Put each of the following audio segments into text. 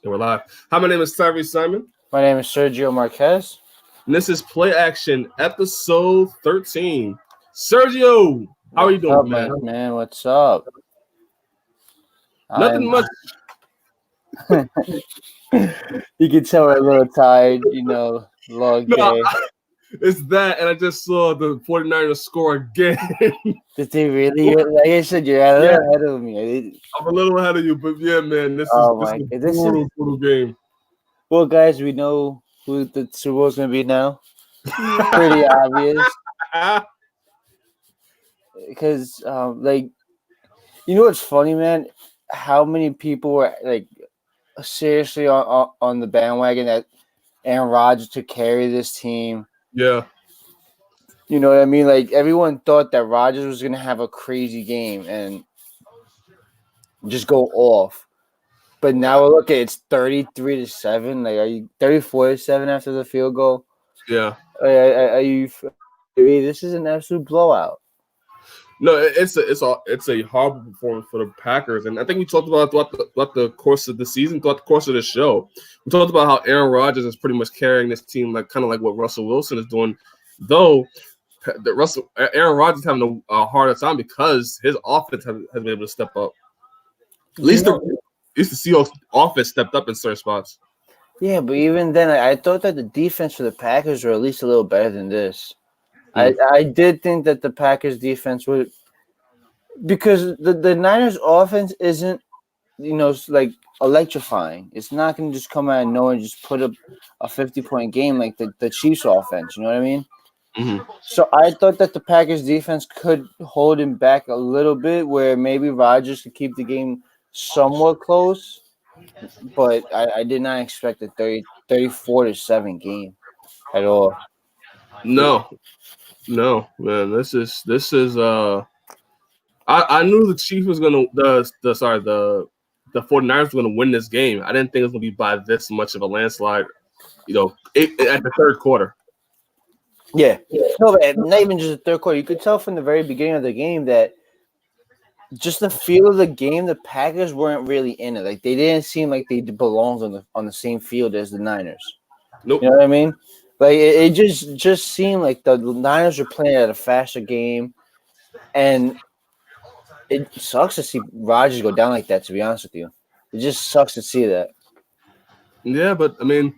And we're live. Hi, my name is Tyree Simon. My name is Sergio Marquez. And this is Play Action, episode 13. Sergio, how are you doing, man? What's up? Nothing much. You can tell we're a little tired, long day. It's that, and I just saw the 49ers score again. Did they really? Like I said, you're a little ahead of me. I'm a little ahead of you, but yeah, man, this is a brutal game. Well, guys, we know who the Super Bowl is going to be now. Pretty obvious. Because, what's funny, man? How many people were, seriously on the bandwagon that Aaron Rodgers to carry this team? Yeah. You know what I mean? Like, everyone thought that Rodgers was going to have a crazy game and just go off. But now look, it's 33-7. Like, are you 34-7 after the field goal? Yeah. Are you? This is an absolute blowout. No, it's a horrible performance for the Packers, and I think we talked about throughout the course of the season, throughout the course of the show. We talked about how Aaron Rodgers is pretty much carrying this team, like kind of like what Russell Wilson is doing. Though Aaron Rodgers is having a harder time because his offense has been able to step up. At least the Seahawks offense stepped up in certain spots. Yeah, but even then, I thought that the defense for the Packers were at least a little better than this. I did think that the Packers defense would, because the Niners offense isn't, like electrifying. It's not going to just come out of nowhere and just put up a 50-point game like the Chiefs offense. You know what I mean? Mm-hmm. So I thought that the Packers defense could hold him back a little bit, where maybe Rodgers could keep the game somewhat close. But I did not expect a 34-7 game at all. No, man. This is I knew the Chiefs was gonna the 49ers were gonna win this game. I didn't think it was gonna be by this much of a landslide, at the third quarter. Yeah. No, not even just the third quarter. You could tell from the very beginning of the game that just the feel of the game, the Packers weren't really in it. Like, they didn't seem like they belonged on the same field as the Niners. Nope. You know what I mean? Like, it just seemed like the Niners were playing at a faster game, and it sucks to see Rodgers go down like that, to be honest with you. It just sucks to see that. Yeah, but, I mean,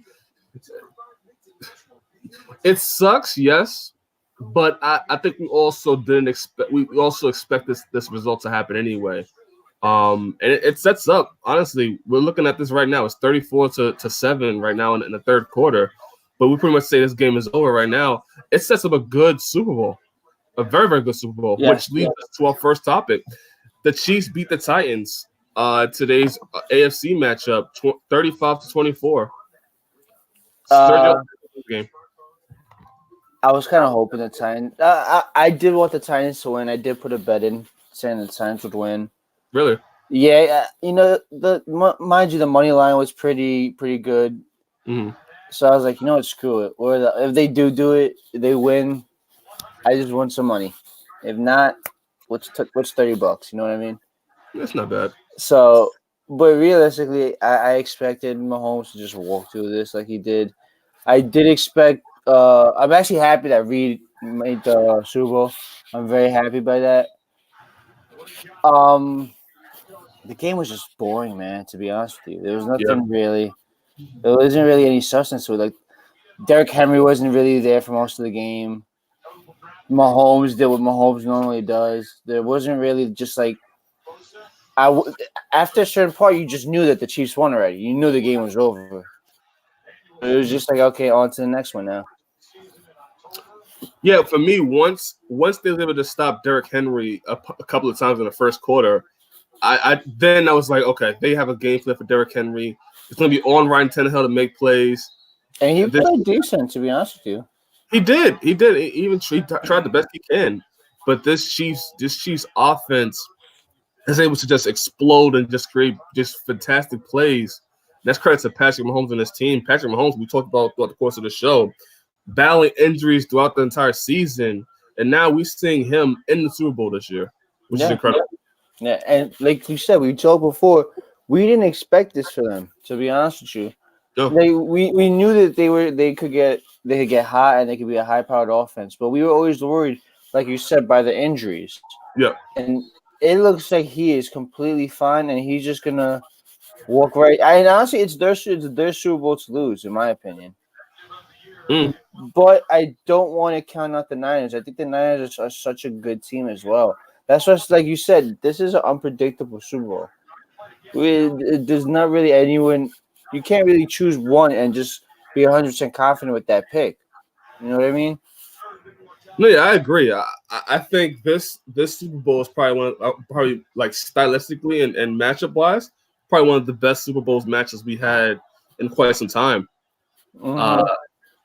it sucks, yes, but I think we also expect this result to happen anyway. And it sets up, honestly, we're looking at this right now. It's 34-7 right now in the third quarter. But we pretty much say this game is over right now. It sets up a good Super Bowl, a very, very good Super Bowl, which leads us to our first topic. The Chiefs beat the Titans today's AFC matchup, 35-24. Game. I was kind of hoping the Titans. I did want the Titans to win. I did put a bet in saying the Titans would win. Really? Yeah, mind you, the money line was pretty good. Mm-hmm. So I was like, screw it. Or if they do it, they win. I just want some money. If not, what's $30? You know what I mean? That's not bad. So, but realistically, I expected Mahomes to just walk through this like he did. I did expect. I'm actually happy that Reed made the Super Bowl. I'm very happy by that. The game was just boring, man. To be honest with you, there was nothing really. There wasn't really any substance to it. Like, Derrick Henry wasn't really there for most of the game. Mahomes did what Mahomes normally does. There wasn't really just like after a certain part, you just knew that the Chiefs won already. You knew the game was over. It was just like, okay, on to the next one now. Yeah, for me, once they were able to stop Derrick Henry a couple of times in the first quarter, I was like, okay, they have a game plan for Derrick Henry. It's going to be on Ryan Tannehill to make plays. And he played decent, to be honest with you. He did. He even tried the best he can. But this Chiefs offense is able to just explode and just create just fantastic plays. That's credit to Patrick Mahomes and his team. Patrick Mahomes, we talked about throughout the course of the show, battling injuries throughout the entire season. And now we're seeing him in the Super Bowl this year, which is incredible. Yeah, and like you said, we talked before, we didn't expect this for them. To be honest with you, No. we knew that they could get hot and they could be a high powered offense, but we were always worried, like you said, by the injuries. Yeah. And it looks like he is completely fine, and he's just gonna walk right. And honestly, it's their Super Bowl to lose, in my opinion. Mm. But I don't want to count out the Niners. I think the Niners are such a good team as well. That's what's like you said. This is an unpredictable Super Bowl. There's not really anyone. You can't really choose one and just be 100% confident with that pick. You know what I mean? No, yeah, I agree. I think this Super Bowl is probably probably like stylistically and matchup wise, probably one of the best Super Bowls matches we had in quite some time. Mm-hmm.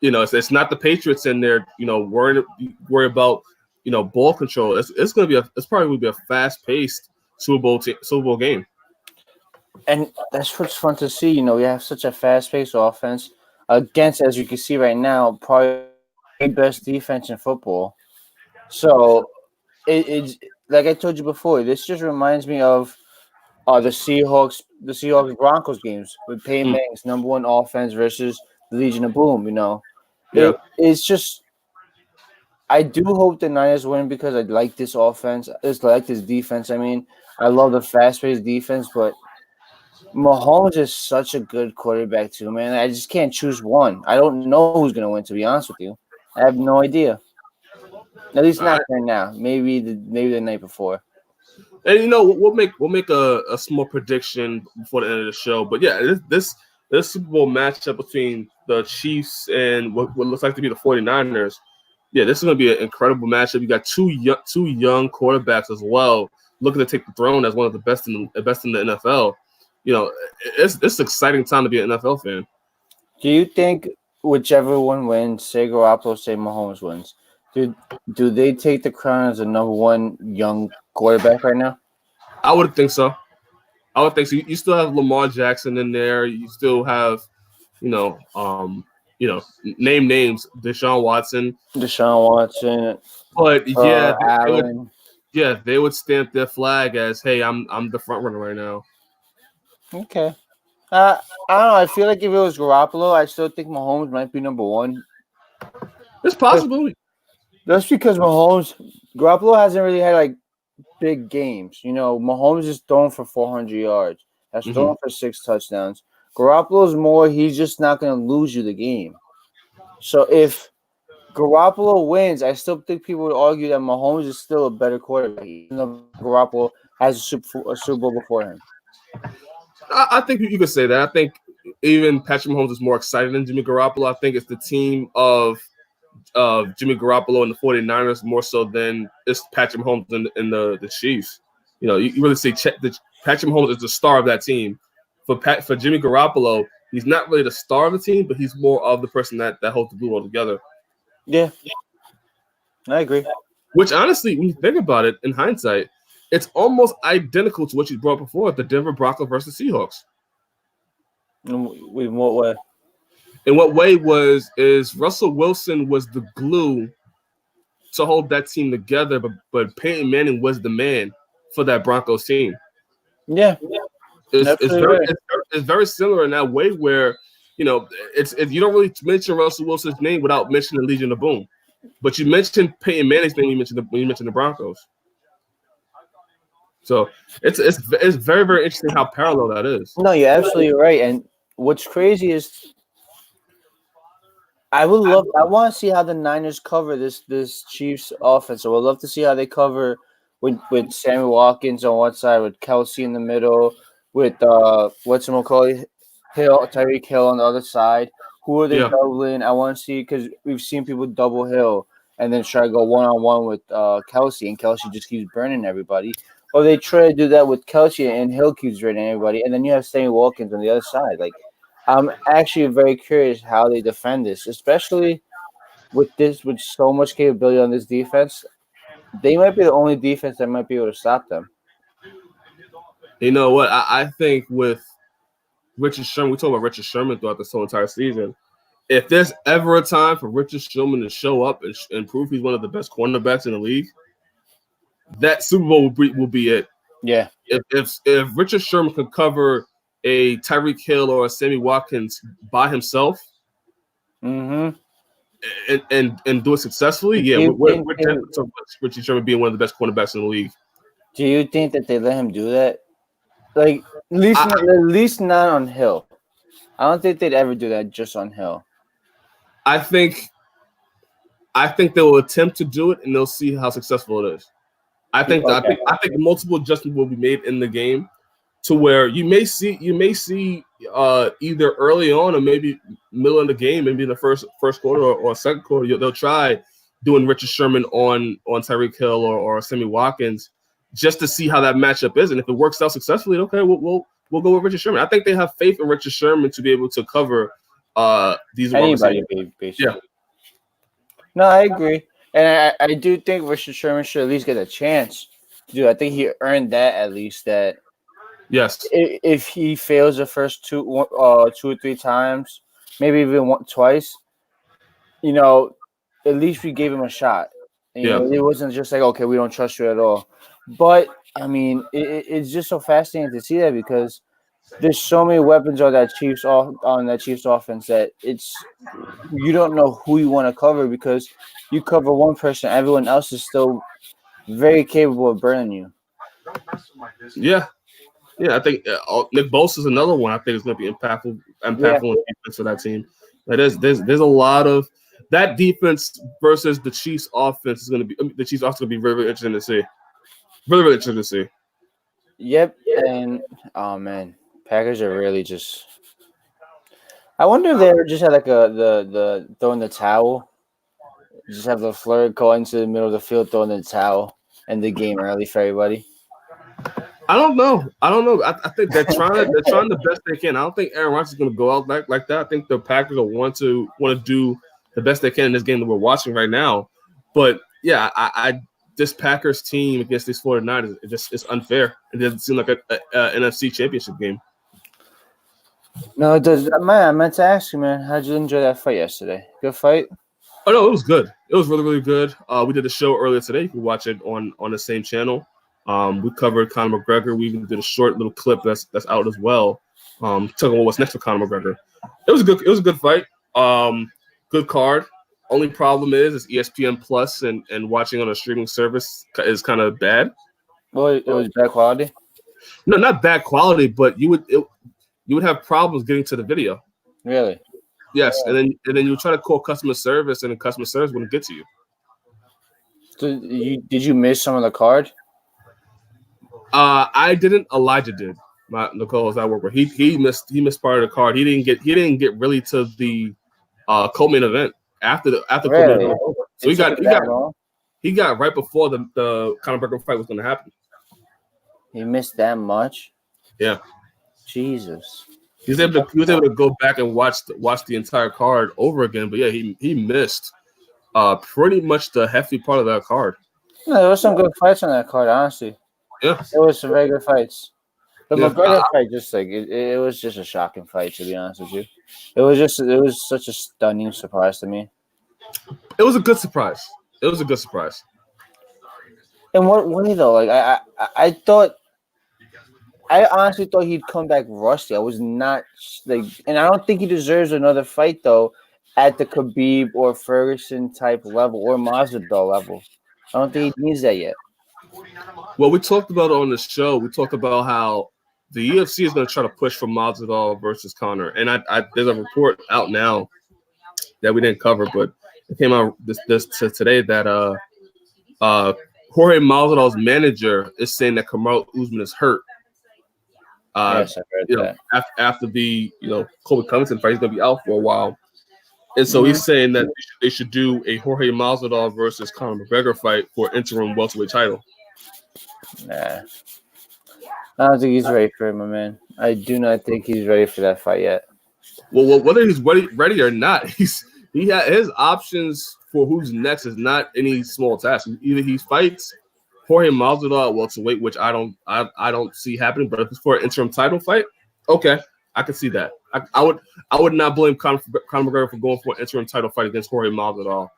It's not the Patriots in there, worry about ball control. It's probably going to be a fast paced Super Bowl game. And that's what's fun to see. We have such a fast paced offense against, as you can see right now, probably the best defense in football. So it's like I told you before. This just reminds me of the Seahawks Broncos games with Peyton Manning's #1 offense versus the Legion of Boom. Yeah. It's just. I do hope the Niners win because I like this offense. I just like this defense. I mean, I love the fast-paced defense, but Mahomes is such a good quarterback too, man. I just can't choose one. I don't know who's gonna win. To be honest with you, I have no idea. At least not right now. Maybe the night before. And we'll make a small prediction before the end of the show. But yeah, this Super Bowl matchup between the Chiefs and what looks like to be the 49ers. Yeah, this is going to be an incredible matchup. You got two young quarterbacks as well, looking to take the throne as one of the best in the NFL. It's an exciting time to be an NFL fan. Do you think whichever one wins, say Garoppolo, say Mahomes wins, do they take the crown as the #1 young quarterback right now? I would think so. You still have Lamar Jackson in there. You still have, name names, Deshaun Watson. But Allen. They would stamp their flag as, hey, I'm the front runner right now. Okay. I don't know. I feel like if it was Garoppolo, I still think Mahomes might be #1. It's possible. That's because Garoppolo hasn't really had like big games. Mahomes is throwing for 400 yards. That's throwing for 6 touchdowns. Garoppolo's more, he's just not going to lose you the game. So if Garoppolo wins, I still think people would argue that Mahomes is still a better quarterback, even though Garoppolo has a Super Bowl before him. I think you could say that. I think even Patrick Mahomes is more excited than Jimmy Garoppolo. I think it's the team of Jimmy Garoppolo and the 49ers more so than it's Patrick Mahomes and the Chiefs. You really see Patrick Mahomes is the star of that team. For Jimmy Garoppolo, he's not really the star of the team, but he's more of the person that holds the blue all together. Yeah, I agree. Which honestly, when you think about it, in hindsight, it's almost identical to what you brought before, the Denver Broncos versus Seahawks. In what way? In what way is Russell Wilson was the glue to hold that team together, but Peyton Manning was the man for that Broncos team. Yeah. It's very similar in that way where, you don't really mention Russell Wilson's name without mentioning Legion of Boom. But you mentioned Peyton Manning's name when you mentioned the Broncos. So it's very, very interesting how parallel that is. No, you're absolutely right. And what's crazy is I want to see how the Niners cover this Chiefs offense. I would love to see how they cover with Sammy Watkins on one side, with Kelsey in the middle, with Tyreek Hill on the other side. Who are they doubling? I want to see, because we've seen people double Hill and then try to go one-on-one with Kelsey, and Kelsey just keeps burning everybody. Or they try to do that with Kelsey and Hill keeps burning everybody, and then you have Sammy Watkins on the other side. Like, I'm actually very curious how they defend this, especially with so much capability on this defense. They might be the only defense that might be able to stop them. You know what? I think with Richard Sherman, we talk about Richard Sherman throughout this whole entire season. If there's ever a time for Richard Sherman to show up and prove he's one of the best cornerbacks in the league, that Super Bowl will be it. Yeah. If Richard Sherman could cover a Tyreek Hill or a Sammy Watkins by himself and do it successfully, we're definitely talking about Richie Sherman being one of the best cornerbacks in the league. Do you think that they let him do that? Like, at least not on Hill. I don't think they'd ever do that just on Hill. I think they will attempt to do it, and they'll see how successful it is. I think multiple adjustments will be made in the game to where you may see either early on or maybe middle of the game, maybe in the first quarter or second quarter, they'll try doing Richard Sherman on Tyreek Hill or Sammy Watkins just to see how that matchup is, and if it works out successfully, okay, we'll go with Richard Sherman. I think they have faith in Richard Sherman to be able to cover these. Anybody, basically. Yeah. No, I agree, and I do think Richard Sherman should at least get a chance to do. I think he earned that at least. That yes, if he fails the first two or three times, maybe even twice, at least we gave him a shot. It wasn't just like, okay, we don't trust you at all. But I mean, it's just so fascinating to see that because there's so many weapons on that Chiefs offense that you don't know who you want to cover because you cover one person, everyone else is still very capable of burning you. Yeah, I think Nick Bosa is another one. I think is going to be impactful in defense for that team. There's a lot of that defense versus the Chiefs offense is going to be the Chiefs offense going to be very, very interesting to see. Really, really interesting to see. Yep, and oh man, Packers are really just. I wonder if they ever just had like the throwing the towel, just have the flurry go into the middle of the field, throwing the towel, and the game early for everybody. I don't know. I think they're trying the best they can. I don't think Aaron Rodgers is going to go out like that. I think the Packers will want to do the best they can in this game that we're watching right now. But yeah, I this Packers team against these 49ers, it's unfair. It doesn't seem like a NFC Championship game. No, it does. Man, I meant to ask you, man, how'd you enjoy that fight yesterday? Good fight? Oh, no, it was good. It was really, really good. We did a show earlier today. You can watch it on the same channel. We covered Conor McGregor. We even did a short little clip that's out as well. Talking about what's next for Conor McGregor. It was a good fight. Good card. Only problem is ESPN Plus and watching on a streaming service is kind of bad. Well, it was bad quality? No, not bad quality, but you would have problems getting to the video. Really? Yes, and then you try to call customer service, and the customer service wouldn't get to you. So did you miss some of the card? I didn't. Elijah did. Nicole is I work with. He missed part of the card. He didn't get really to the co-main event after really? co-main event. So he got right before the Conor McGregor fight was going to happen. He missed that much? Yeah. Jesus. He was able to go back and watch the entire card over again. But yeah, he missed pretty much the hefty part of that card. No, there was some good fights on that card, honestly. Yeah, there was some very good fights. The McGregor fight, just like it was just a shocking fight, to be honest with you. It was such a stunning surprise to me. It was a good surprise. And what way though? Like I honestly thought he'd come back rusty. I was not like, and I don't think he deserves another fight though at the Khabib or Ferguson type level or Masvidal level. I don't think he needs that yet. Well, we talked about it on the show. We talked about how the UFC is going to try to push for Masvidal versus Conor, and there's a report out now that we didn't cover, but it came out this today that Jorge Masvidal's manager is saying that Kamaru Usman is hurt. Yes, I heard that. After the Colby Covington fight, he's going to be out for a while, and so he's saying that they should do a Jorge Masvidal versus Conor McGregor fight for interim welterweight title. Nah, I don't think he's ready for it, my man. I do not think he's ready for that fight yet. Well, whether he's ready or not, his options for who's next is not any small task. Either he fights Jorge Masvidal at welterweight, which I don't see happening. But if it's for an interim title fight, okay, I can see that. I would not blame Conor McGregor for going for an interim title fight against Jorge Masvidal.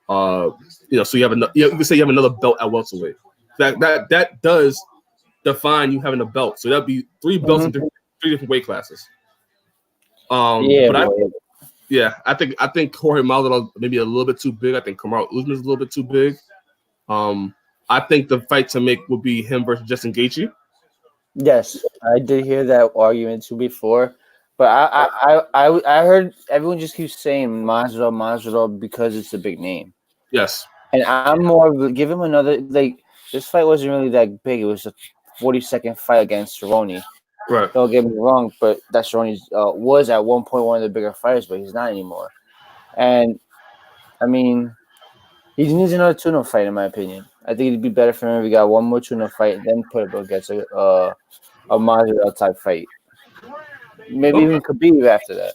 So you can say you have another belt at welterweight. That does define you having a belt. So that'd be 3 belts in different three different weight classes. Yeah, but boy. I think Jorge Masvidal maybe a little bit too big. I think Kamaru Usman is a little bit too big. I think the fight to make would be him versus Justin Gaethje. Yes, I did hear that argument too before, but I heard everyone just keeps saying Masvidal because it's a big name, Yes. and I'm more of give him another like this fight wasn't really that big. It was a 40-second fight against Cerrone. Right. Don't get me wrong, but that Cerrone was at one point one of the bigger fighters, but he's not anymore. And I mean, he needs another tune-up fight, in my opinion. I think it'd be better for him if he got one more tune-up fight, then put it against a Masvidal type fight. Maybe even Khabib after that.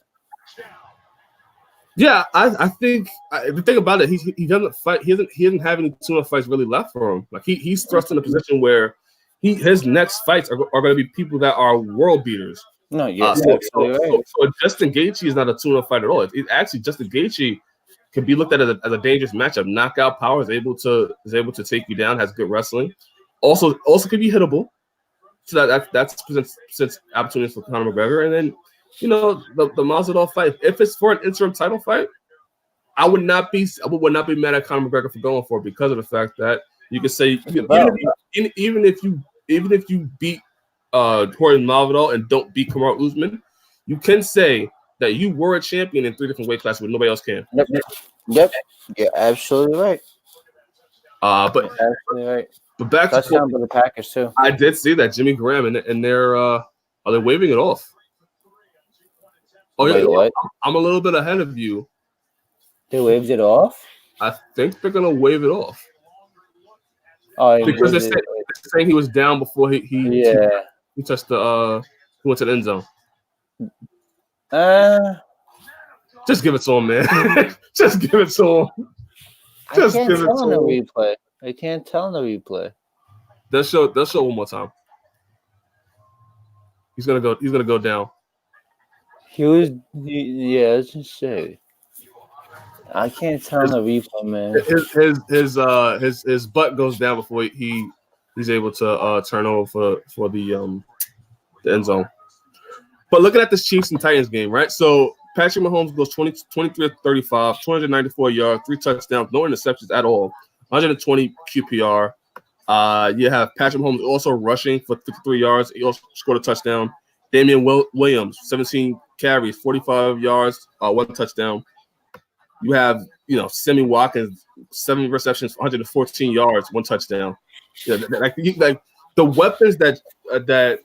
Yeah, I think the thing about it, he doesn't fight. He doesn't have any tune-up fights really left for him. Like he's thrust in a position where his next fights are going to be people that are world beaters. No, yes, so right. Justin Gaethje is not a tune-up fight at all. It actually Justin Gaethje can be looked at as a dangerous matchup. Knockout power is able to take you down. Has good wrestling. Also can be hittable. So that's presents opportunities for Conor McGregor. And then the Masvidal fight. If it's for an interim title fight, I would not be mad at Conor McGregor for going for it because of the fact that you can say even if you beat Jorge Masvidal and don't beat Kamaru Usman, you can say that you were a champion in three different weight classes, but nobody else can. Yep. You're absolutely right. But absolutely right. But back touchdown to the Packers too. I did see that Jimmy Graham and they're are they waving it off? Oh yeah, what? I'm a little bit ahead of you. They waved it off? I think they're gonna wave it off. Oh, because they're saying he was down before he touched the he went to the end zone. Just give it to him, man. Just give it to him. Just give it to him. Replay. I can't tell in the replay. They'll show one more time. He's gonna go down. Let's just say. I can't tell in the replay, man. His butt goes down before he's able to turn over for the end zone. But looking at this Chiefs and Titans game, right? So Patrick Mahomes goes 23 of 35, 294 yards, 3 touchdowns, no interceptions at all, 120 QPR. You have Patrick Mahomes also rushing for 53 yards. He also scored a touchdown. Damian Williams, 17 carries, 45 yards, 1 touchdown. You have, Sammy Watkins, 7 receptions, 114 yards, 1 touchdown. Like the weapons that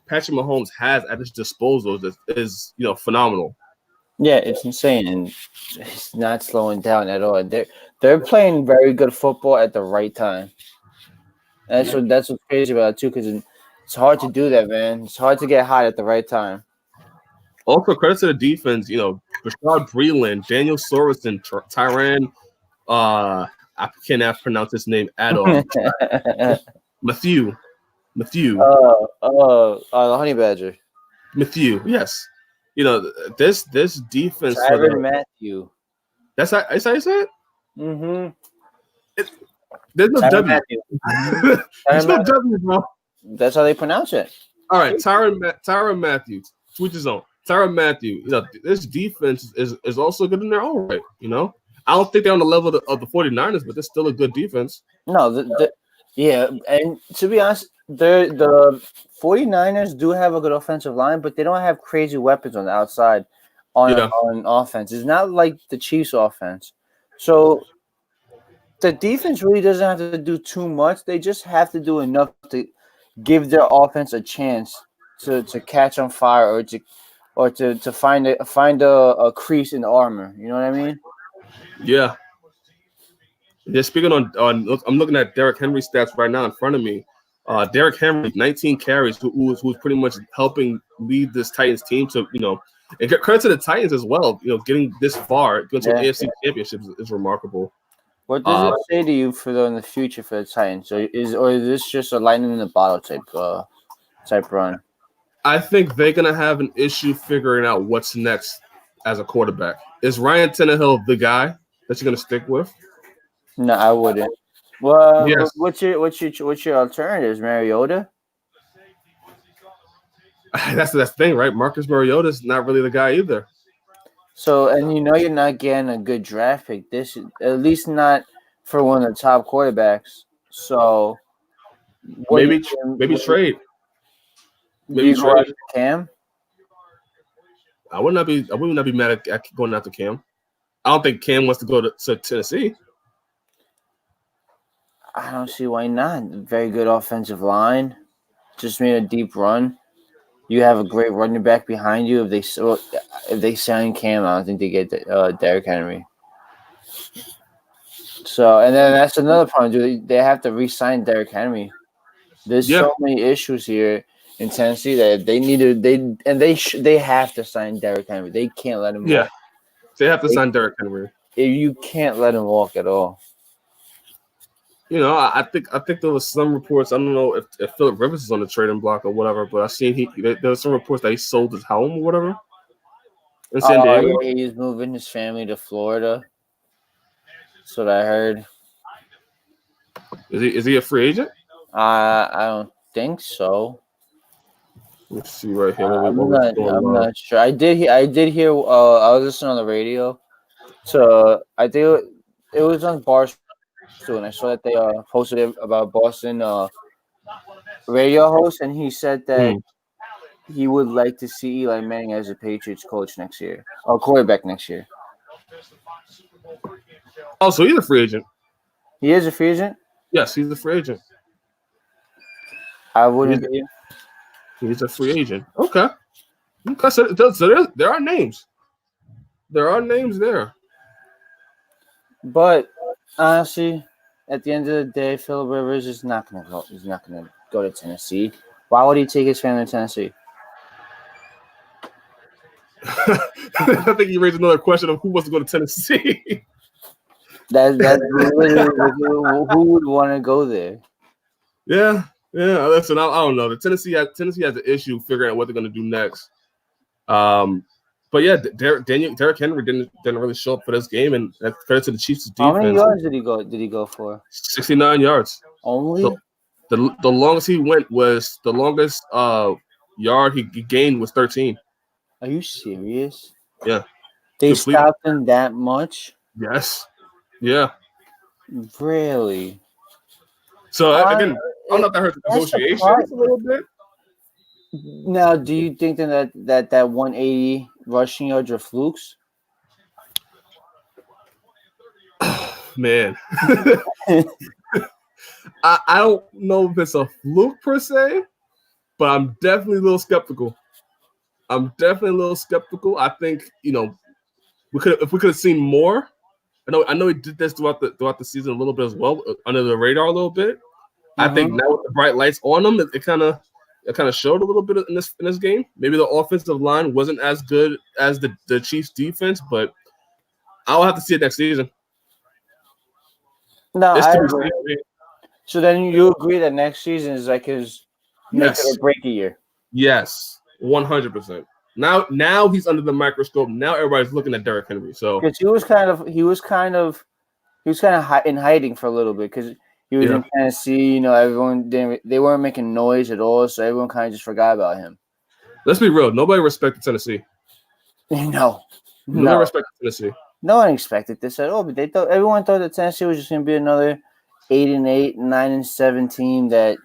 Patrick Mahomes has at his disposal is phenomenal. Yeah, it's insane, and it's not slowing down at all. They're playing very good football at the right time. That's what's crazy about it too, because it's hard to do that, man. It's hard to get hot at the right time. Also, credit to the defense. Bashard Breeland, Daniel Sorensen, Tyrann. I cannot pronounce his name at all. Matthew. The Honey Badger. Matthew, yes. This defense. Tyrann Mathieu. That's how you say it? Mm-hmm. There's no W. There's no W, bro. That's how they pronounce it. All right, Tyrann Mathieu. Switch his own. Tyrann Mathieu. This defense is also good in their own right. I don't think they're on the level of the 49ers, but they're still a good defense. No, yeah, and to be honest, the 49ers do have a good offensive line, but they don't have crazy weapons on the outside on offense. It's not like the Chiefs' offense. So the defense really doesn't have to do too much. They just have to do enough to give their offense a chance to catch on fire or to find a crease in the armor. You know what I mean? Yeah. Yeah. Speaking on I'm looking at Derrick Henry stats right now in front of me. Derrick Henry, 19 carries, who's pretty much helping lead this Titans team to and credit to the Titans as well. Getting this far, going to the AFC Championship is remarkable. What does it say to you in the future for the Titans? Or is this just a lightning in the bottle type run? I think they're gonna have an issue figuring out what's next as a quarterback. Is Ryan Tannehill the guy that you're gonna stick with? No, I wouldn't. Well, yes. What's your alternatives, Mariota? That's the thing, right? Marcus Mariota's not really the guy either. So, and you're not getting a good draft pick. This, at least not for one of the top quarterbacks. So, what Maybe do you, maybe trade. do Maybe you go trade. after Cam? I would not be mad at going after Cam. I don't think Cam wants to go to Tennessee. I don't see why not. Very good offensive line. Just made a deep run. You have a great running back behind you. If they sign Cam, I don't think they get Derrick Henry. So, and then that's another problem. They have to re-sign Derrick Henry. There's so many issues here in Tennessee that they have to sign Derrick Henry. They can't let him walk. They have to sign Derrick Henry. You can't let him walk at all. I think there was some reports. I don't know if Phillip Rivers is on the trading block or whatever, but I seen there was some reports that he sold his home or whatever in San Diego. Yeah, he's moving his family to Florida. That's what I heard. Is he a free agent? I don't think so. Let's see right here. I'm not sure. I did hear. I was listening on the radio. So I think it was on Barstool, and I saw that they posted it about Boston radio host, and he said that he would like to see Eli Manning as a Patriots coach next year, or quarterback next year. Oh, so he's a free agent. He is a free agent? Yes, he's a free agent. I wouldn't be. He's a free agent. Okay. So there are names. There are names there. But honestly, at the end of the day, Phillip Rivers is not going to go. He's not going to go to Tennessee. Why would he take his family to Tennessee? I think you raised another question of who wants to go to Tennessee. That's who would want to go there? Yeah. Listen, I don't know. Tennessee has an issue figuring out what they're going to do next. But yeah, Derrick Henry didn't really show up for this game, and that's credit to the Chiefs' defense. How many yards did he go? Did he go for 69 yards? Only the longest he went was the longest yard he gained was 13. Are you serious? Yeah. They stopped him that much? Yes. Yeah. Really? So again, I don't know if that hurt the negotiations a little bit. Now, do you think that 180 rushing yards are flukes? Man. I don't know if it's a fluke per se, but I'm definitely a little skeptical. I think, if we could have seen more. I know he did this throughout the season a little bit as well, under the radar a little bit. I think now with the bright lights on him, it kind of showed a little bit in this game. Maybe the offensive line wasn't as good as the Chiefs defense, but I'll have to see it next season. No, I agree. So then you agree that next season is like his make it or break a year? Yes, 100%. Now he's under the microscope. Now everybody's looking at Derrick Henry. So because he was kind of in hiding for a little bit because he was in Tennessee. Everyone they weren't making noise at all, so everyone kind of just forgot about him. Let's be real. Nobody respected Tennessee. No. Nobody respected Tennessee. No one expected this at all, but everyone thought that Tennessee was just going to be another 8-8, 9-7 team that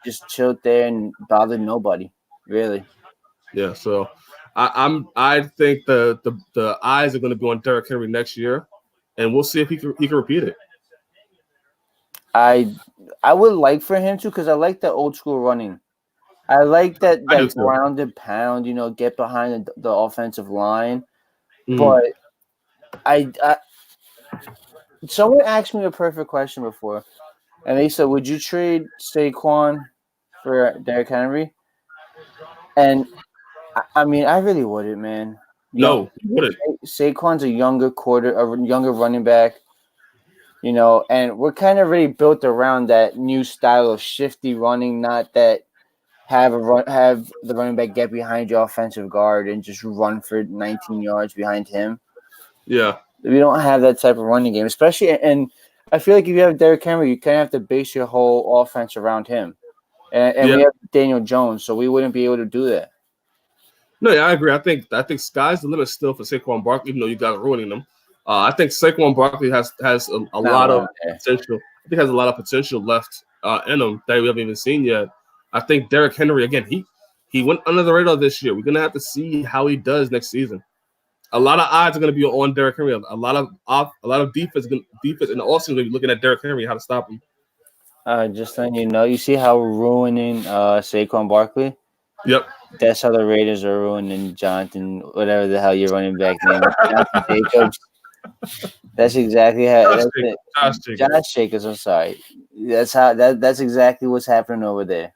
just chilled there and bothered nobody, really. Yeah, so I think the eyes are going to be on Derrick Henry next year, and we'll see if he can repeat it. I would like for him to, because I like the old school running. I like that ground and pound, get behind the offensive line, but. Someone asked me a perfect question before, and they said, "Would you trade Saquon for Derrick Henry?" And I mean, I really wouldn't, man. No, you wouldn't. Saquon's a younger running back, and we're kind of really built around that new style of shifty running, not that have the running back get behind your offensive guard and just run for 19 yards behind him. Yeah. We don't have that type of running game, especially, and I feel like if you have Derrick Henry, you kind of have to base your whole offense around him. And we have Daniel Jones, so we wouldn't be able to do that. No, yeah, I agree. I think sky's the limit still for Saquon Barkley, even though you got ruining them. I think Saquon Barkley has a lot of potential. I think has a lot of potential left in him that we haven't even seen yet. I think Derrick Henry again. He went under the radar this year. We're gonna have to see how he does next season. A lot of eyes are gonna be on Derrick Henry. A lot of defense in the offseason gonna be looking at Derrick Henry how to stop him. Just letting you know, you see how we're ruining Saquon Barkley? Yep. That's how the Raiders are ruining Jonathan, whatever the hell your running back name is. Jonathan Jacobs. That's exactly how Josh Jacobs, I'm sorry. That's exactly what's happening over there.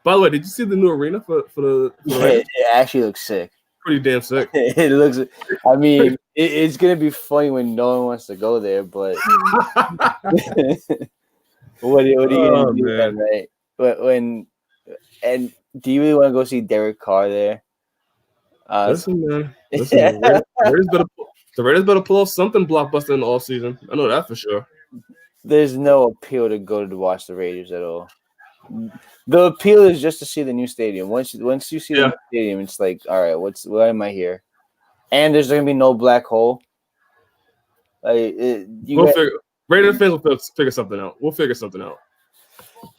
By the way, did you see the new arena for the it actually looks sick. Pretty damn sick. It looks. I mean, it's gonna be funny when no one wants to go there, but what are you gonna do then, right? But do you really want to go see Derek Carr there? Listen, man. Listen, the Raiders better pull off something blockbuster in the offseason. I know that for sure. There's no appeal to go to watch the Raiders at all. The appeal is just to see the new stadium. Once you see the new stadium, it's like, all right, why am I here? And there's gonna be no black hole. Raiders fans will figure something out. We'll figure something out.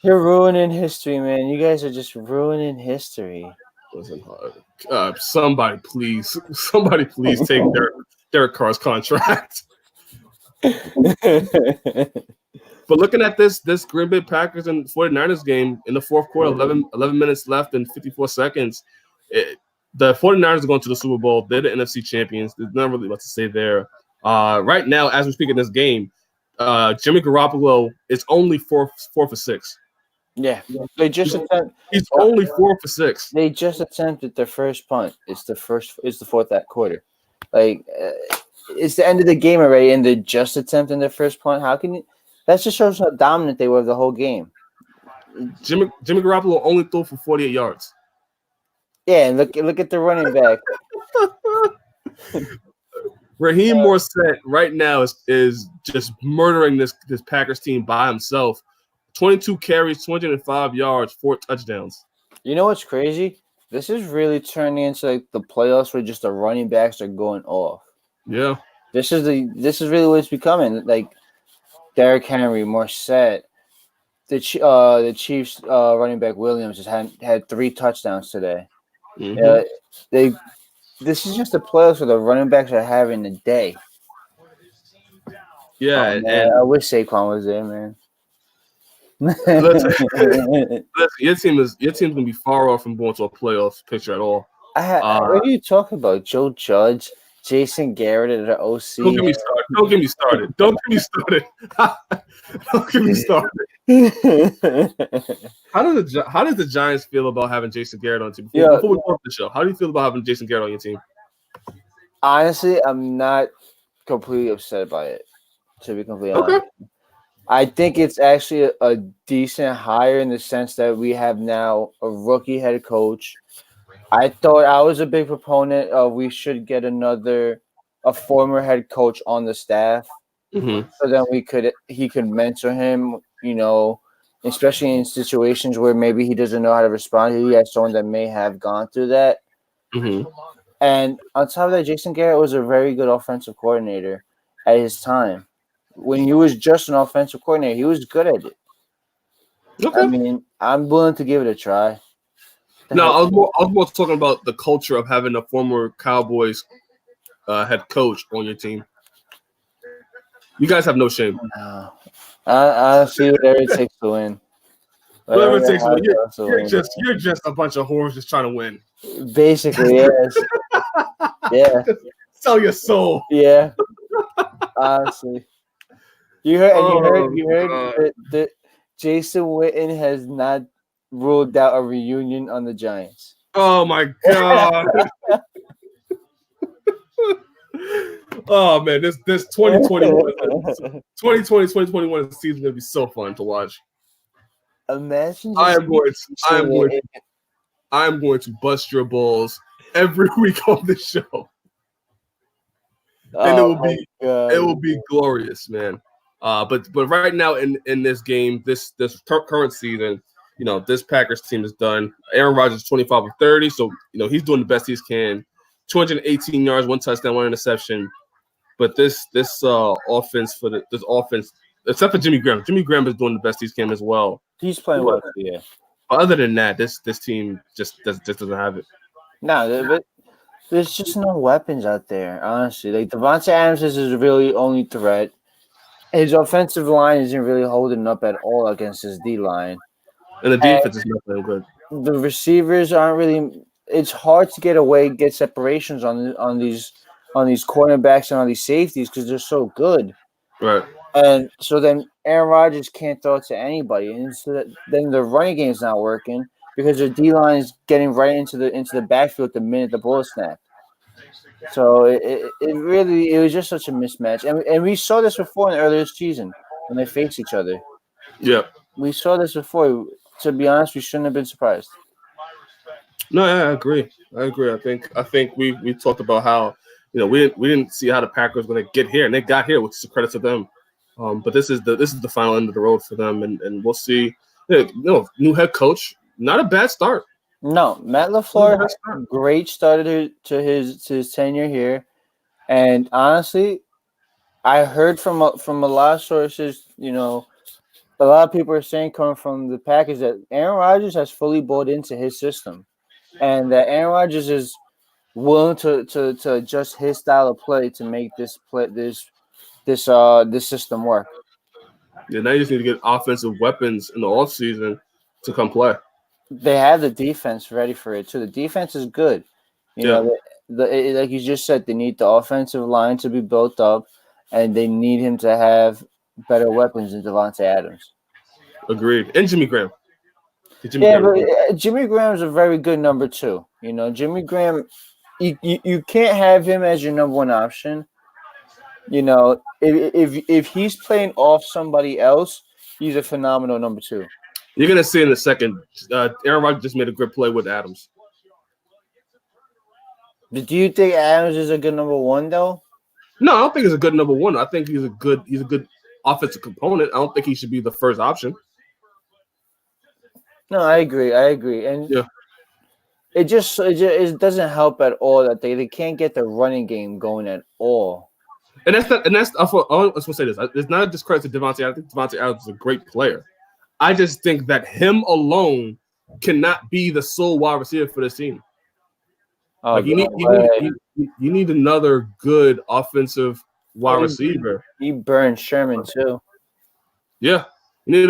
You're ruining history, man. You guys are just ruining history. Listen, somebody please take Derek Carr's contract. But looking at this Green Bay Packers and 49ers game in the fourth quarter, 11 minutes left and 54 seconds, the 49ers are going to the Super Bowl. They're the NFC champions. There's not really much to say there. Right now, as we speak in this game, Jimmy Garoppolo is only 4 for 6. Yeah, they just he's only 4 for 6. They just attempted their first punt. It's the fourth that quarter. Like it's the end of the game already, and they're just attempting their first punt. How can you? That just shows how dominant they were the whole game. Jimmy Garoppolo only threw for 48 yards. Yeah, and look at the running back. Raheem Morset right now is just murdering this Packers team by himself. 22 carries, 205 yards, 4 touchdowns. You know what's crazy? This is really turning into like the playoffs where just the running backs are going off. Yeah. This is really what it's becoming. Like Derrick Henry, Morset, the Chiefs running back Williams just had 3 touchdowns today. Mm-hmm. This is just the playoffs where the running backs are having a day. Yeah, and I wish Saquon was there, man. Your team's gonna be far off from going to a playoff picture at all. What are you talking about? Joe Judge, Jason Garrett at the OC. Don't get me started. Don't get me started. How does the Giants feel about having Jason Garrett on the team? Before we start the show, how do you feel about having Jason Garrett on your team? Honestly, I'm not completely upset by it. To be completely honest. I think it's actually a decent hire in the sense that we have now a rookie head coach. I was a big proponent of we should get a former head coach on the staff, so then he could mentor him, especially in situations where maybe he doesn't know how to respond. He has someone that may have gone through that. Mm-hmm. And on top of that, Jason Garrett was a very good offensive coordinator at his time. When he was just an offensive coordinator, he was good at it. Okay. I mean, I'm willing to give it a try. No, I was more talking about the culture of having a former Cowboys head coach on your team. You guys have no shame. No. I see whatever it takes to win. Whatever it takes to win. You're just a bunch of whores just trying to win. Basically, yes. Yeah. Sell your soul. Yeah. Honestly. You heard that Jason Witten has not ruled out a reunion on the Giants. Oh my God. Oh man, this 2021 season is gonna be so fun to watch. Imagine I am going to bust your balls every week on this show. And it will be glorious, man. But right now in this game, this current season, this Packers team is done. Aaron Rodgers 25 of 30, so he's doing the best he can. 218 yards, 1 touchdown, 1 interception. But this offense this offense, except for Jimmy Graham is doing the best he can as well. He's playing well, yeah. But other than that, this team just doesn't have it. No, but there's just no weapons out there, honestly. Like Davante Adams is his really only threat. His offensive line isn't really holding up at all against his D line. And the defense is not playing good. The receivers aren't really. It's hard to get separations on these cornerbacks and on these safeties because they're so good. Right. And so then Aaron Rodgers can't throw it to anybody, and so then the running game is not working because their D line is getting right into the backfield the minute the ball is snapped. So it was just such a mismatch, and we saw this before in the earlier season when they faced each other. Yeah, we saw this before. To be honest, we shouldn't have been surprised. No, I agree. I think we talked about how we didn't see how the Packers were going to get here, and they got here, which is a credit to them. But this is the final end of the road for them, and we'll see. New head coach, not a bad start. No, Matt LaFleur had a great start to his tenure here, and honestly, I heard from a lot of sources, a lot of people are saying coming from the Packers that Aaron Rodgers has fully bought into his system, and that Aaron Rodgers is willing to adjust his style of play to make this system work. Yeah, now you just need to get offensive weapons in the offseason to come play. They have the defense ready for it too. The defense is good. Like you just said, they need the offensive line to be built up, and they need him to have better weapons than Davante Adams. Agreed. And Jimmy Graham. Jimmy Graham is a very good number 2. Jimmy Graham, you can't have him as your number 1 option. If he's playing off somebody else, he's a phenomenal number 2. You're gonna see in a second. Aaron Rodgers just made a good play with Adams. Do you think Adams is a good number 1 though? No, I don't think he's a good number 1. I think he's a good offensive component. I don't think he should be the first option. No, I agree, and it doesn't help at all that they can't get the running game going at all. And that's I was gonna say this. It's not a discredit to Davante. I think Davante Adams is a great player. I just think that him alone cannot be the sole wide receiver for this team. You need another good offensive wide receiver. He burned Sherman too. Yeah, you need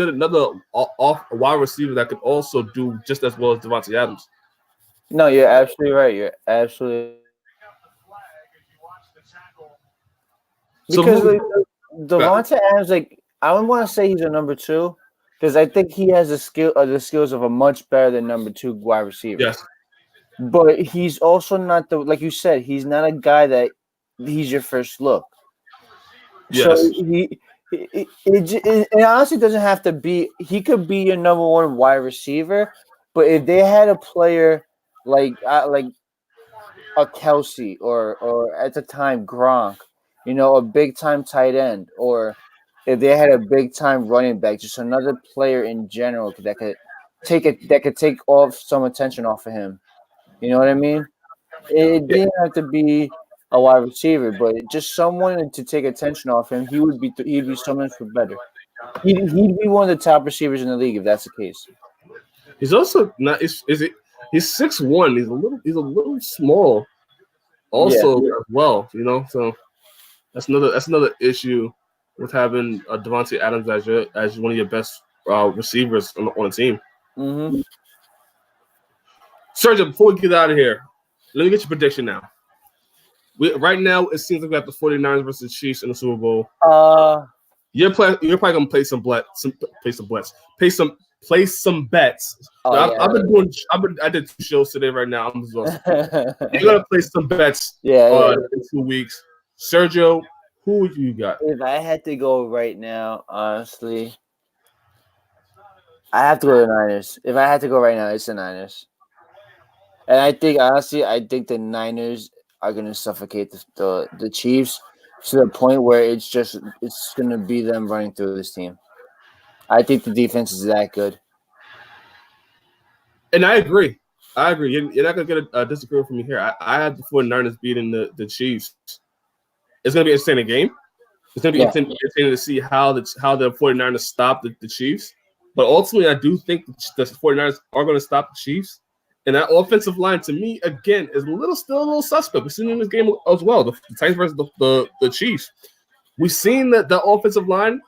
another off wide receiver that could also do just as well as Davante Adams. No, you're absolutely right. You're absolutely because Davante Adams, I don't want to say he's a number 2 because I think he has the skills of a much better than number 2 wide receiver. Yes. But he's also not like you said, he's not a guy that he's your first look. Yes. So it honestly doesn't have to be. He could be your number 1 wide receiver, but if they had a player like a Kelsey or at the time Gronk, a big time tight end, or if they had a big time running back, just another player in general that could take off some attention off of him. You know what I mean? It didn't have to be a wide receiver, but just someone to take attention off him. He'd be so much better. He'd be one of the top receivers in the league if that's the case. He's also not. He's 6'1". He's a little small. Also, as well, So that's another issue with having Davante Adams as one of your best receivers on the team. Mm-hmm. Sergio, before we get out of here, let me get your prediction now. Right now, it seems like we have the 49ers versus Chiefs in the Super Bowl. You're probably gonna play some bets. I did 2 shows today. Right now, I'm exhausted. You're gonna play some bets. In 2 weeks. Sergio, who you got? If I had to go right now, honestly, I have to go to the Niners. If I had to go right now, it's the Niners. And I think the Niners are going to suffocate the Chiefs to the point where it's going to be them running through this team. I think the defense is that good. And I agree. You're not going to get a disagreement from me here. I had the 49ers beating the Chiefs. It's going to be an entertaining game. It's going to be entertaining to see how the 49ers stop the Chiefs. But ultimately, I do think the 49ers are going to stop the Chiefs. And that offensive line, to me, again, is still a little suspect. We've seen it in this game as well, the Titans versus the Chiefs. We've seen that the offensive line,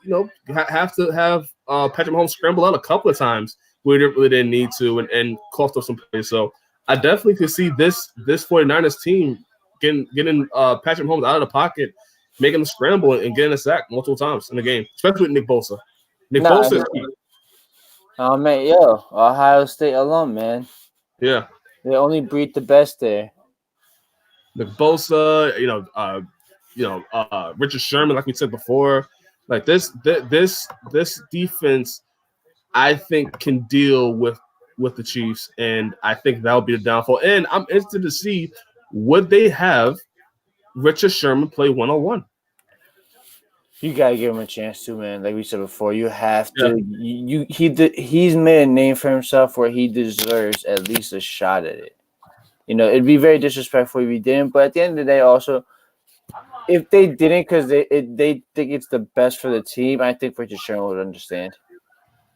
have to have Patrick Mahomes scramble out a couple of times where they really didn't need to and cost us some plays. So I definitely could see this 49ers team getting Patrick Mahomes out of the pocket, making him scramble and getting a sack multiple times in the game, especially with Nick Bosa. Bosa is key. Oh, man, Ohio State alum, man. Yeah. They only breed the best there. Nick Bosa, Richard Sherman, like we said before. Like this defense, I think, can deal with the Chiefs, and I think that'll be the downfall. And I'm interested to see, would they have Richard Sherman play one-on-one? You gotta give him a chance too, man. Like we said before, you have to. Yeah. He's made a name for himself where he deserves at least a shot at it. It'd be very disrespectful if he didn't. But at the end of the day, also, if they didn't, because they think it's the best for the team, I think Richard Sherman would understand.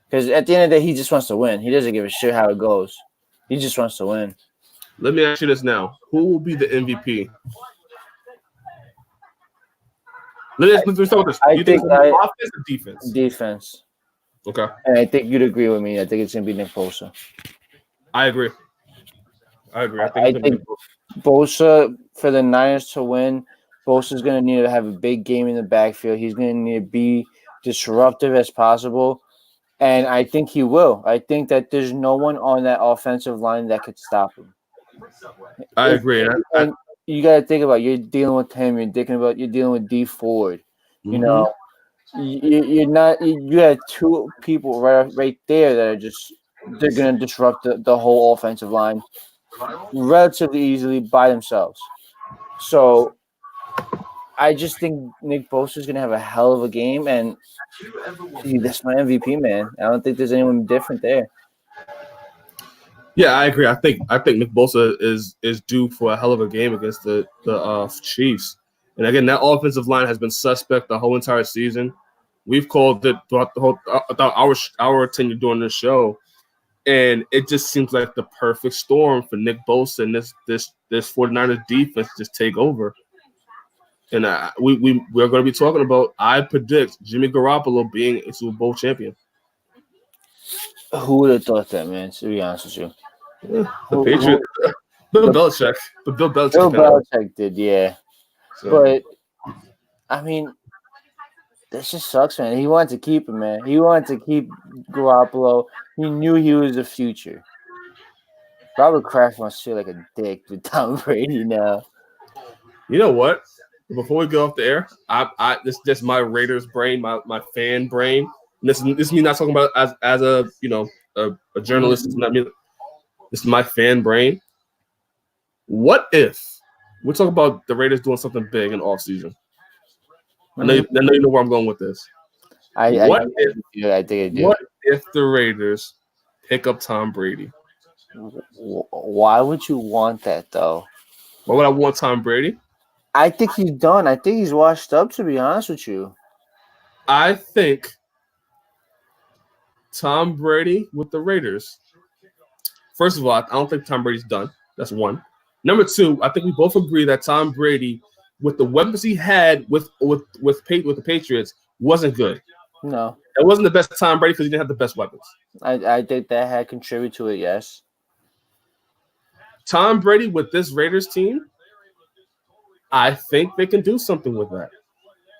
Because at the end of the day, he just wants to win. He doesn't give a shit how it goes. He just wants to win. Let me ask you this now: who will be the MVP? Let's start with this. I think offense or defense? Defense. Okay. And I think you'd agree with me. I think it's going to be Nick Bosa. I agree. I think Bosa, for the Niners to win, Bosa's going to need to have a big game in the backfield. He's going to need to be disruptive as possible. And I think he will. I think that there's no one on that offensive line that could stop him. I agree. And you got to think about, you're dealing with him. You're dealing with Dee Ford. Mm-hmm. You have two people right there that they're going to disrupt the whole offensive line relatively easily by themselves. So I just think Nick Bosa is going to have a hell of a game, and that's my MVP, man. I don't think there's anyone different there. Yeah, I agree. I think Nick Bosa is due for a hell of a game against the Chiefs. And again, that offensive line has been suspect the whole entire season. We've called it throughout our tenure doing this show, and it just seems like the perfect storm for Nick Bosa and this 49ers defense just take over. And we're going to be talking about, I predict, Jimmy Garoppolo being a Super Bowl champion. Who would have thought that, man? To be honest with you. Yeah, the Patriots. Bill Belichick. But Bill Belichick did, yeah. So. But, I mean, this just sucks, man. He wanted to keep him, man. He wanted to keep Garoppolo. He knew he was the future. Robert Kraft wants to feel like a dick with Tom Brady now. You know what? Before we go off the air, this is just my Raiders brain, my fan brain. And this is me not talking about as a a journalist. It's not me. This is my fan brain. What if we're talking about the Raiders doing something big in off season? I know you know where I'm going with this. I think I do. What if the Raiders pick up Tom Brady? Why would you want that, though? Why would I want Tom Brady? I think he's done. I think he's washed up, to be honest with you. I think Tom Brady with the Raiders. First of all, I don't think Tom Brady's done. That's one. Number two, I think we both agree that Tom Brady, with the weapons he had with the Patriots, wasn't good. No. It wasn't the best Tom Brady because he didn't have the best weapons. I think that had contributed to it, yes. Tom Brady with this Raiders team, I think they can do something with that.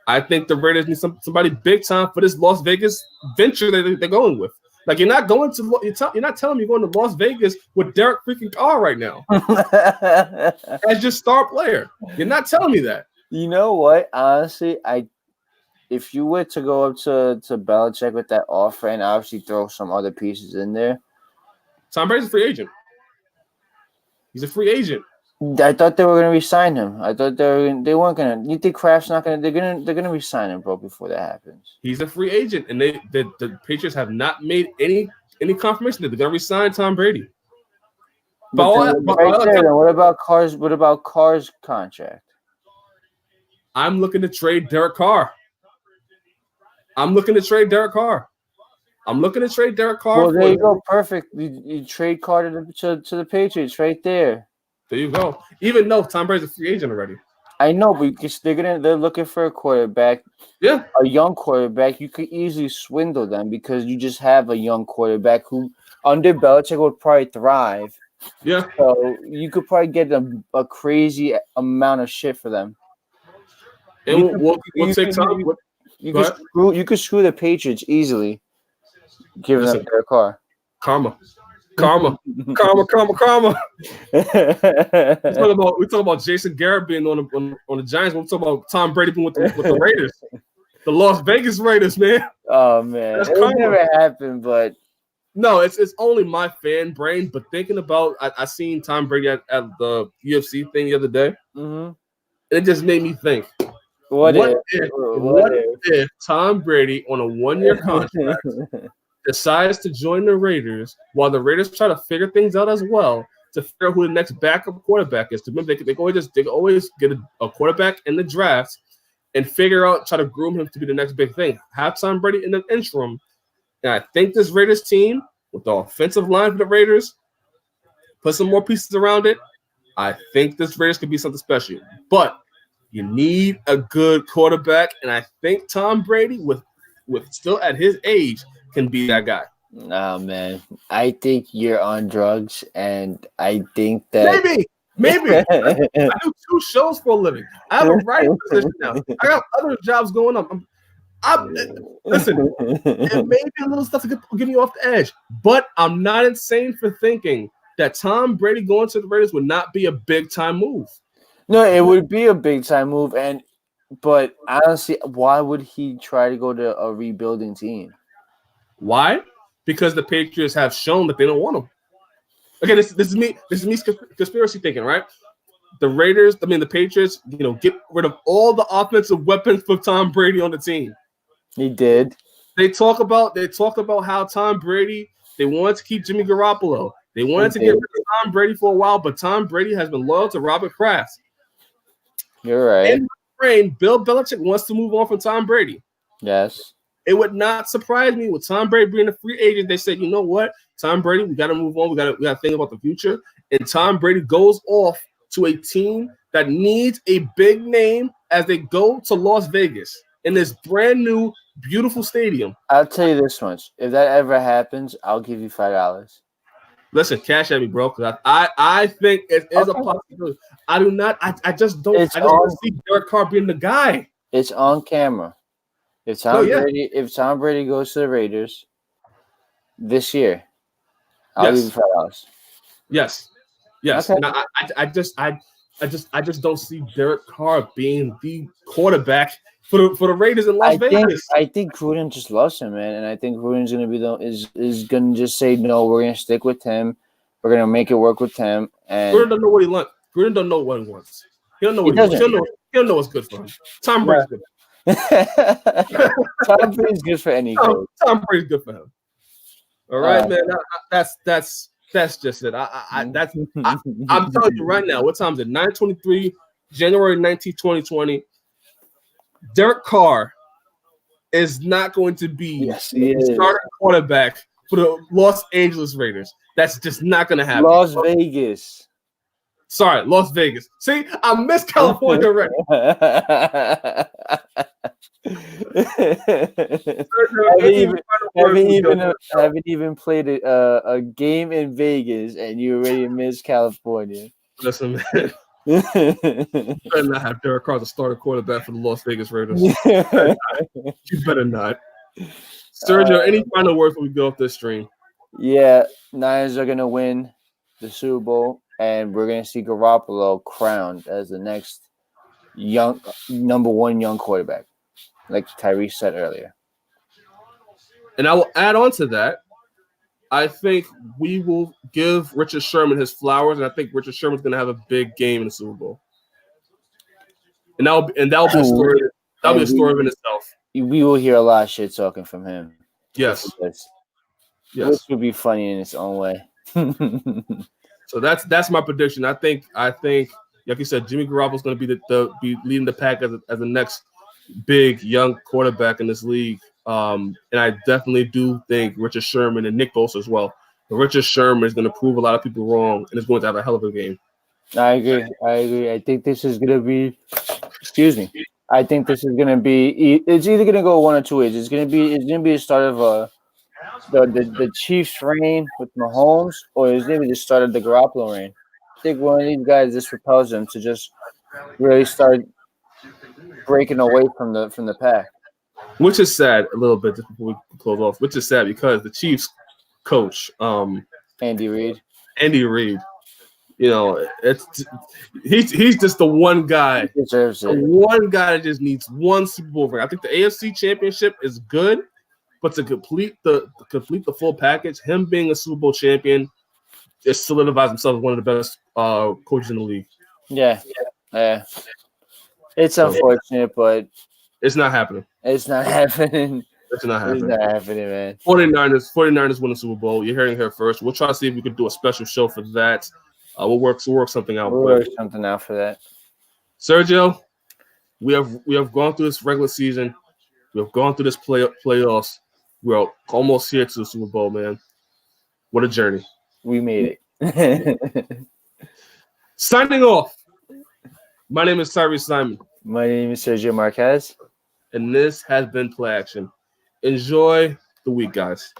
I think the Raiders need somebody big time for this Las Vegas venture that they're going with. Like, you're not telling me you're going to Las Vegas with Derek freaking Carr right now as your star player. You're not telling me that. You know what? Honestly, if you were to go up to Belichick with that offer and obviously throw some other pieces in there, Tom Brady's a free agent. He's a free agent. I thought they were going to re-sign him. I thought they weren't going to. You think Kraft's not going to? They're going to re-sign him, bro, before that happens. He's a free agent, and the Patriots have not made any confirmation that they're going to re-sign Tom Brady. Right there, then what about Carr's? What about Carr's contract? I'm looking to trade Derek Carr. I'm looking to trade Derek Carr. Well, there you go. Perfect. You trade Carr to the Patriots right there. There you go. Even though Tom Brady's a free agent already. I know, but they're looking for a quarterback. Yeah. A young quarterback. You could easily swindle them because you just have a young quarterback who, under Belichick, would probably thrive. Yeah. So you could probably get a crazy amount of shit for them. And we'll take Tom. You could screw the Patriots easily, giving them their car. Karma. We talk about Jason Garrett being on the Giants. We're talking about Tom Brady being with the Raiders, the Las Vegas Raiders, man. Oh man, it would never happen. But no, it's only my fan brain. But thinking about, I seen Tom Brady at the UFC thing the other day. Mm-hmm. It just made me think. What if Tom Brady on a 1-year contract decides to join the Raiders while the Raiders try to figure things out as well to figure out who the next backup quarterback is? Remember, they can always get a quarterback in the draft and try to groom him to be the next big thing. Have Tom Brady in the interim. And I think this Raiders team, with the offensive line for the Raiders, put some more pieces around it. I think this Raiders could be something special. But you need a good quarterback, and I think Tom Brady, with still at his age, can be that guy. Oh man, I think you're on drugs, and I think that maybe I do 2 shows for a living. I have a writing position now. I got other jobs going on. Listen, it may be a little stuff to get me off the edge, but I'm not insane for thinking that Tom Brady going to the Raiders would not be a big time move. No, it would be a big time move, but honestly, why would he try to go to a rebuilding team? Why? Because the Patriots have shown that they don't want him. Okay, this is me conspiracy thinking, right? The Patriots, get rid of all the offensive weapons for Tom Brady on the team. He did. They talked about how Tom Brady, they wanted to keep Jimmy Garoppolo. They wanted to get rid of Tom Brady for a while, but Tom Brady has been loyal to Robert Kraft. You're right. In my brain, Bill Belichick wants to move on from Tom Brady. Yes. It would not surprise me with Tom Brady being a free agent. They said, you know what, Tom Brady, we got to move on. We got to think about the future. And Tom Brady goes off to a team that needs a big name as they go to Las Vegas in this brand new, beautiful stadium. I'll tell you this much: if that ever happens, I'll give you $5. Listen, cash at me, bro. Because I think it is a possibility. I just don't see Derek Carr being the guy. It's on camera. If Tom Brady goes to the Raiders this year, I'll give you $5. Yes. Okay. And I just don't see Derek Carr being the quarterback for the Raiders in Las Vegas. I think Gruden just loves him, man, and I think Gruden's gonna be is gonna just say no. We're gonna stick with him. We're gonna make it work with him. And Gruden don't know what he wants. Gruden don't know what he wants. He don't know what he wants. He'll know what's good for him. Tom Brady's good. Tom Brady's good for any coach. Tom Brady's good for him. All right, man. That's just it. I'm telling you right now. What time is it? 9:23, January 19th, 2020. Derek Carr is not going to be the starting quarterback for the Los Angeles Raiders. That's just not going to happen. Las Vegas. Sorry, Las Vegas. See, I missed California already. haven't even played a game in Vegas, and you already missed California. Listen, man. You better not have Derek Carr as a starter quarterback for the Las Vegas Raiders. You better not. Sergio, any final words before we go off this stream? Yeah, Niners are going to win the Super Bowl, and we're going to see Garoppolo crowned as the next number 1 young quarterback, like Tyrese said earlier. And I will add on to that. I think we will give Richard Sherman his flowers, and I think Richard Sherman's going to have a big game in the Super Bowl. And that'll be a story. That'll be a story in itself. We will hear a lot of shit talking from him. Yes. Which would be funny in its own way. So that's my prediction. I think like you said, Jimmy Garoppolo's going to be leading the pack as the next big young quarterback in this league. And I definitely do think Richard Sherman and Nick Bosa as well. But Richard Sherman is going to prove a lot of people wrong and is going to have a hell of a game. I agree. I think this is going to be. Excuse me. I think this is going to be. It's either going to go one or two ways. It's going to be the start of the Chiefs' reign with Mahomes, or it's going to be the start of the Garoppolo reign. I think one of these guys just propels them to just really start breaking away from the pack. Which is sad a little bit just before we close off. Which is sad because the Chiefs coach, Andy Reid. You know, he's just the one guy. He deserves it. One guy that just needs one Super Bowl ring. I think the AFC Championship is good, but to complete the full package, him being a Super Bowl champion, it solidifies himself as one of the best coaches in the league. Yeah. It's unfortunate, but it's not happening. It's not happening. It's not happening, man. 49ers win the Super Bowl. You're hearing here first. We'll try to see if we could do a special show for that. We'll work something out. We'll work something out for that. Sergio, we have gone through this regular season. We have gone through this playoffs. We're almost here to the Super Bowl, man. What a journey. We made it. Signing off. My name is Tyree Simon. My name is Sergio Marquez. And this has been Play Action. Enjoy the week, guys.